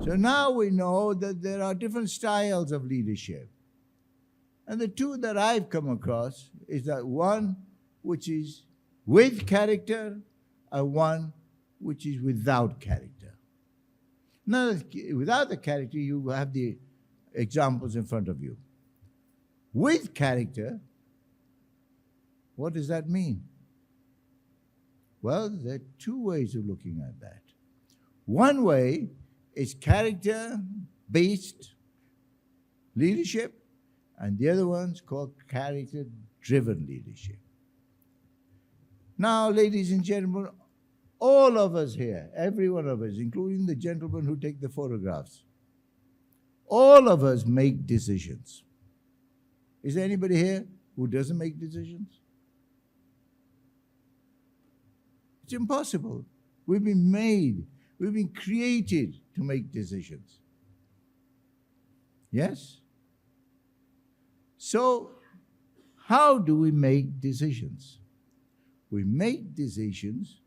So now we know that there are different styles of leadership. And the two that I've come across is that one which is with character and one which is without character. Now, without the character, you have the examples in front of you. With character, what does that mean? Well, there are two ways of looking at that. One way is character-based leadership, and the other one's called character-driven leadership. Now, ladies and gentlemen, all of us here, every one of us, including the gentlemen who take the photographs, all of us make decisions. Is there anybody here who doesn't make decisions? It's impossible. We've been made, we've been created to make decisions. Yes? So, how do we make decisions? We make decisions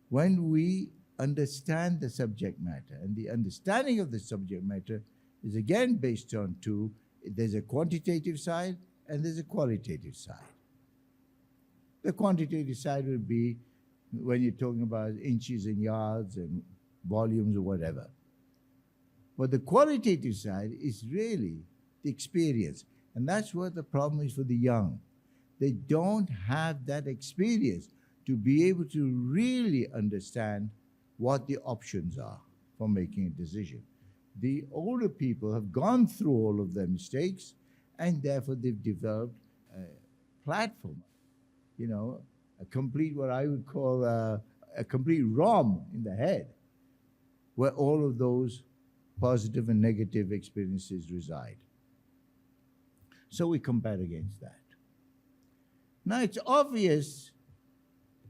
when we understand the subject matter. And the understanding of the subject matter is again based on two. There's a quantitative side and there's a qualitative side. The quantitative side would be when you're talking about inches and yards and volumes or whatever. But the qualitative side is really the experience. And that's what the problem is for the young. They don't have that experience to be able to really understand what the options are for making a decision. The older people have gone through all of their mistakes, and therefore they've developed a platform, you know, a complete, what I would call a complete ROM in the head, where all of those positive and negative experiences reside. So we compare against that. Now it's obvious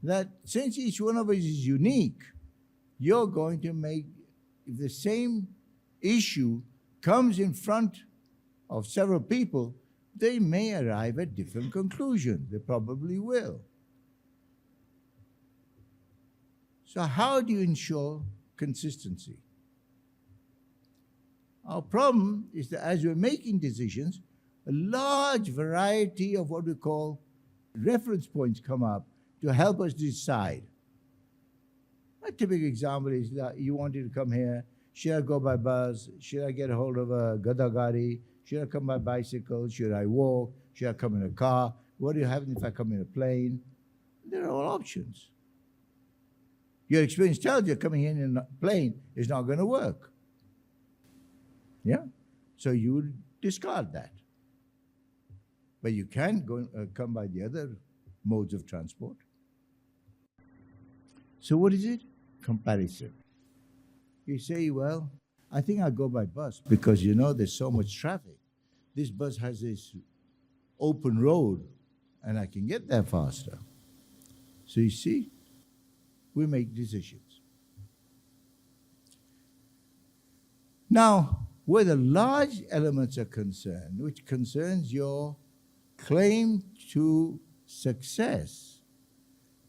that since each one of us is unique, you're going to make, if the same issue comes in front of several people, they may arrive at different conclusions. They probably will. So how do you ensure consistency? Our problem is that as we're making decisions, a large variety of what we call reference points come up to help us decide. A typical example is that you wanted to come here. Should I go by bus? Should I get a hold of a gadagari? Should I come by bicycle? Should I walk? Should I come in a car? What do you have if I come in a plane? There are all options. Your experience tells you coming in a plane is not going to work. Yeah? So you would discard that. But you can go, come by the other modes of transport. So what is it? Comparison. You say, well, I think I'll go by bus because, you know, there's so much traffic. This bus has this open road and I can get there faster. So you see, we make decisions. Now, where the large elements are concerned, which concerns your claim to success,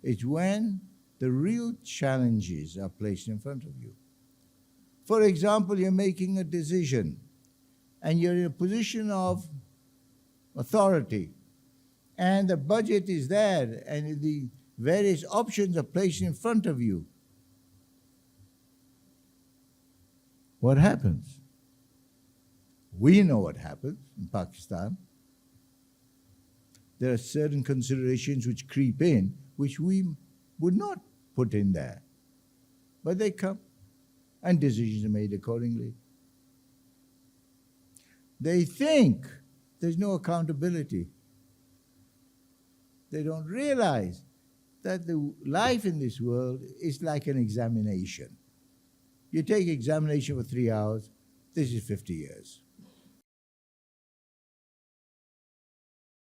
is when the real challenges are placed in front of you. For example, you're making a decision and you're in a position of authority and the budget is there and the various options are placed in front of you. What happens? We know what happens in Pakistan. There are certain considerations which creep in, which we would not put in there. But they come, and decisions are made accordingly. They think there's no accountability. They don't realize that the life in this world is like an examination. You take examination for 3 hours, this is 50 years.